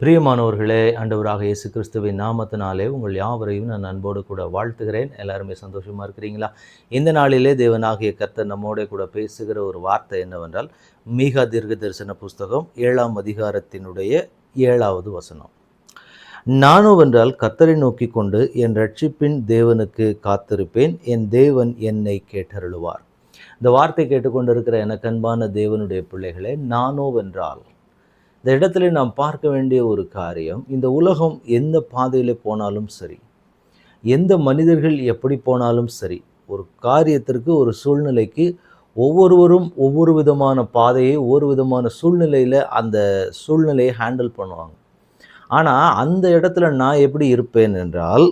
பிரியமானவர்களே, ஆண்டவராக இயேசு கிறிஸ்துவின் நாமத்தினாலே உங்கள் யாவரையும் நான் அன்போடு கூட வாழ்த்துகிறேன். எல்லாருமே சந்தோஷமாக இருக்கிறீங்களா? இந்த நாளிலே தேவனாகிய கர்த்தர் நம்மோட கூட பேசுகிற ஒரு வார்த்தை என்னவென்றால், மீகா தீர்க்க தரிசன புஸ்தகம் 7ஆம் அதிகாரத்தினுடைய 7வது வசனம். நானோவென்றால் கர்த்தரை நோக்கி கொண்டு என் ரட்சிப்பின் தேவனுக்கு காத்திருப்பேன், என் தேவன் என்னை கேட்டருளுவார். இந்த வார்த்தை கேட்டுக்கொண்டிருக்கிற எனக்கு அன்பான தேவனுடைய பிள்ளைகளே, நானோவென்றால் இந்த இடத்துல நாம் பார்க்க வேண்டிய ஒரு காரியம், இந்த உலகம் எந்த பாதையில் போனாலும் சரி, எந்த மனிதர்கள் எப்படி போனாலும் சரி, ஒரு காரியத்திற்கு ஒரு சூழ்நிலைக்கு ஒவ்வொருவரும் ஒவ்வொரு விதமான பாதையை ஒவ்வொரு விதமான சூழ்நிலையில் அந்த சூழ்நிலையை ஹேண்டில் பண்ணுவாங்க. ஆனால் அந்த இடத்துல நான் எப்படி இருப்பேன் என்றால்,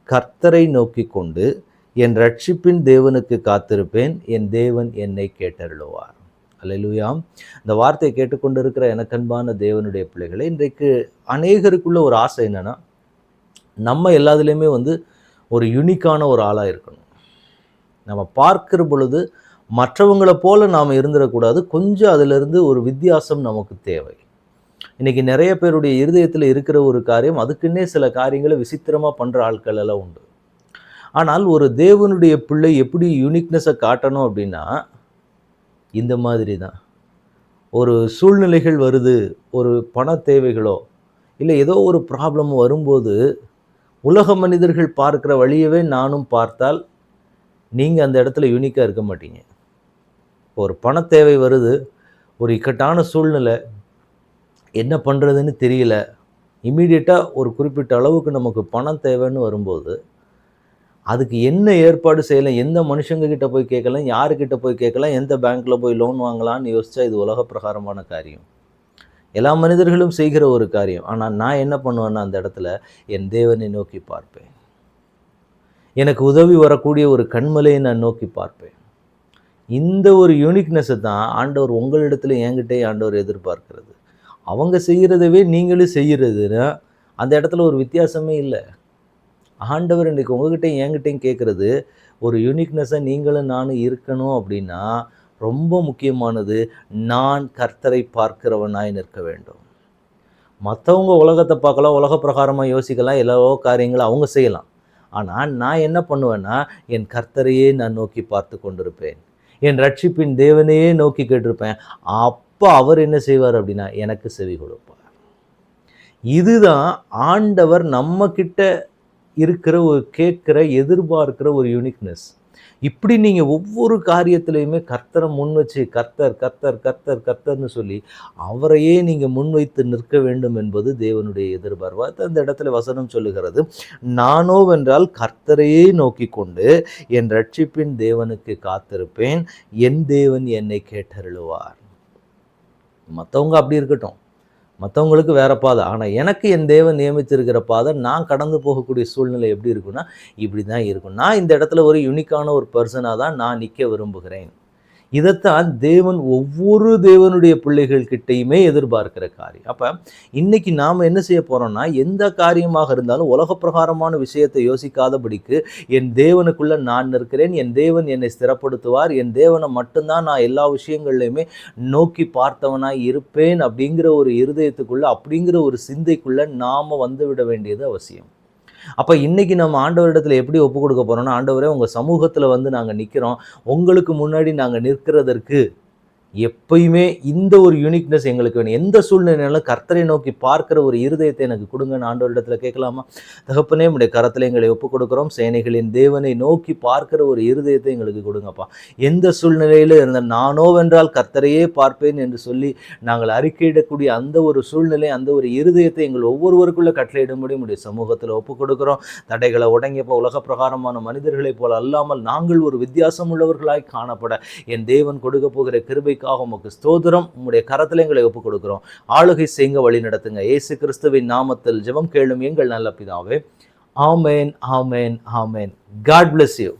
கர்த்தரை நோக்கி கொண்டு என் ரட்சிப்பின் தேவனுக்கு காத்திருப்பேன், என் தேவன் என்னை கேட்டருளுவார். அல்லேலூயா. இந்த வார்த்தையை கேட்டுக்கொண்டிருக்கிற எனக்கு அன்பான தேவனுடைய பிள்ளைகளை, இன்றைக்கு அநேகருக்குள்ள ஒரு ஆசை என்னன்னா, நம்ம எல்லாத்துலேயுமே ஒரு யூனிக்கான ஒரு ஆளாக இருக்கணும். நம்ம பார்க்கிற பொழுது மற்றவங்களை போல நாம் இருந்துடக்கூடாது. கொஞ்சம் அதிலிருந்து ஒரு வித்தியாசம் நமக்கு தேவை. இன்னைக்கு நிறைய பேருடைய இருதயத்தில் இருக்கிற ஒரு காரியம், அதுக்குன்னே சில காரியங்களை விசித்திரமாக பண்ணுற ஆட்கள் எல்லாம் உண்டு. ஆனால் ஒரு தேவனுடைய பிள்ளை எப்படி யூனிக்னஸை காட்டணும் அப்படின்னா, இந்த மாதிரி தான். ஒரு சூழ்நிலைகள் வருது, ஒரு பண தேவைகளோ இல்லை ஏதோ ஒரு ப்ராப்ளம் வரும்போது, உலக மனிதர்கள் பார்க்குற வழியவே நானும் பார்த்தால் நீங்கள் அந்த இடத்துல யூனிக்காக இருக்க மாட்டீங்க. ஒரு பண தேவை வருது, ஒரு இக்கட்டான சூழ்நிலை, என்ன பண்ணுறதுன்னு தெரியல, இம்மீடியட்டாக ஒரு குறிப்பிட்ட அளவுக்கு நமக்கு பணம் தேவைன்னு வரும்போது, அதுக்கு என்ன ஏற்பாடு செய்யலாம், எந்த மனுஷங்க கிட்ட போய் கேட்கலாம், யாருக்கிட்ட போய் கேட்கலாம், எந்த பேங்க்கில் போய் லோன் வாங்கலான்னு யோசித்தா இது உலக பிரகாரமான காரியம், எல்லா மனிதர்களும் செய்கிற ஒரு காரியம். ஆனால் நான் என்ன பண்ணுவேன்னா, அந்த இடத்துல என் தேவனை நோக்கி பார்ப்பேன். எனக்கு உதவி வரக்கூடிய ஒரு கண்மலையை நான் நோக்கி பார்ப்பேன். இந்த ஒரு யூனிக்னஸை தான் ஆண்டவர் உங்களிடத்துல என்கிட்டே ஆண்டவர் எதிர்பார்க்கிறது. அவங்க செய்கிறதவே நீங்களும் செய்கிறதுன்னா அந்த இடத்துல ஒரு வித்தியாசமே இல்லை. ஆண்டவர் இன்றைக்கு உங்ககிட்டையும் என்கிட்டையும் கேட்குறது, ஒரு யூனிக்னஸாக நீங்களும் நானும் இருக்கணும் அப்படின்னா ரொம்ப முக்கியமானது, நான் கர்த்தரை பார்க்கிறவனாய் நிற்க வேண்டும். மற்றவங்க உலகத்தை பார்க்கலாம், உலக பிரகாரமாக யோசிக்கலாம், எல்லா காரியங்களும் அவங்க செய்யலாம். ஆனால் நான் என்ன பண்ணுவேன்னா, என் கர்த்தரையே நான் நோக்கி பார்த்து கொண்டிருப்பேன், என் ரட்சிப்பின் தேவனையே நோக்கி கேட்டிருப்பேன். அப்போ அவர் என்ன செய்வார் அப்படின்னா, எனக்கு செவி கொடுப்பார். இதுதான் ஆண்டவர் நம்ம கிட்ட இருக்கிற ஒரு கேட்குற எதிர்பார்க்கிற ஒரு யூனிக்னஸ். இப்படி நீங்கள் ஒவ்வொரு காரியத்திலையுமே கர்த்தரை முன் வச்சு கர்த்தர் கர்த்தர் கர்த்தர் கர்த்தர்னு சொல்லி அவரையே நீங்கள் முன்வைத்து நிற்க வேண்டும் என்பது தேவனுடைய எதிர்பார்ப்பு. அந்த இடத்துல வசனம் சொல்லுகிறது, நானோவென்றால் கர்த்தரையே நோக்கி கொண்டு என் ரட்சிப்பின் தேவனுக்கு காத்திருப்பேன், என் தேவன் என்னை கேட்டருளுவார். மற்றவங்க அப்படி இருக்கட்டும், மற்றவங்களுக்கு வேறு பாதை, ஆனால் எனக்கு என் தேவன் நியமித்திருக்கிற பாதை, நான் கடந்து போகக்கூடிய சூழ்நிலை எப்படி இருக்குன்னா இப்படி தான் இருக்கும். நான் இந்த இடத்துல ஒரு யூனிக்கான ஒரு பர்சனாக தான் நான் நிற்க விரும்புகிறேன். இதைத்தான் தேவன் ஒவ்வொரு தேவனுடைய பிள்ளைகள்கிட்டையுமே எதிர்பார்க்கிற காரியம். அப்போ இன்றைக்கி நாம் என்ன செய்ய போகிறோம்னா, எந்த காரியமாக இருந்தாலும் உலக பிரகாரமான விஷயத்தை யோசிக்காதபடிக்கு என் தேவனுக்குள்ளே நான் நிற்கிறேன், என் தேவன் என்னை ஸ்திரப்படுத்துவார், என் தேவனை மட்டும்தான் நான் எல்லா விஷயங்கள்லையுமே நோக்கி பார்த்தவனாய் இருப்பேன் அப்படிங்கிற ஒரு இருதயத்துக்குள்ளே, அப்படிங்கிற ஒரு சிந்தைக்குள்ளே நாம் வந்துவிட வேண்டியது அவசியம். அப்போ இன்றைக்கி நம்ம ஆண்டவரிடத்தில் எப்படி ஒப்பு கொடுக்க போகிறோம்னா, ஆண்டவரே உங்கள் சமூகத்தில் நாங்கள் நிற்கிறோம், உங்களுக்கு முன்னாடி நாங்கள் நிற்கிறதற்கு எப்பயுமே இந்த ஒரு யூனிக்னஸ் எங்களுக்கு வேணும். எந்த சூழ்நிலையினாலும் கர்த்தரை நோக்கி பார்க்கிற ஒரு இருதயத்தை எனக்கு கொடுங்கன்னு ஆண்டவரிடத்தில் கேட்கலாமா? தகப்பனே, உடைய கரத்தில் எங்களை ஒப்புக் கொடுக்குறோம். சேனைகளின் தேவனை நோக்கி பார்க்கிற ஒரு இருதயத்தை எங்களுக்கு கொடுங்கப்பா. எந்த சூழ்நிலையில் இருந்த நானோவென்றால் கர்த்தரையே பார்ப்பேன் என்று சொல்லி நாங்கள் அறிக்கையிடக்கூடிய அந்த ஒரு சூழ்நிலை, அந்த ஒரு இருதயத்தை எங்கள் ஒவ்வொருவருக்குள்ளே கட்டளையிடும்படி உடைய சமூகத்தில் ஒப்புக் கொடுக்குறோம். தடைகளை உடங்கியப்போ உலக பிரகாரமான மனிதர்களைப் போல அல்லாமல் நாங்கள் ஒரு வித்தியாசம் உள்ளவர்களாய் காணப்பட என் தேவன் கொடுக்க போகிற கிருபை உமக்கு ஸ்தோத்திரம். உம்முடைய கரத்தில் எங்களை ஒப்புக் கொடுக்கிறோம். ஆளுகை செய்யுங்க, வழி நடத்துங்க. இயேசு கிறிஸ்துவின் நாமத்தில் ஜெபம் கேளும் எங்கள் நல்ல பிதாவே. ஆமென், ஆமென், ஆமென். God bless you.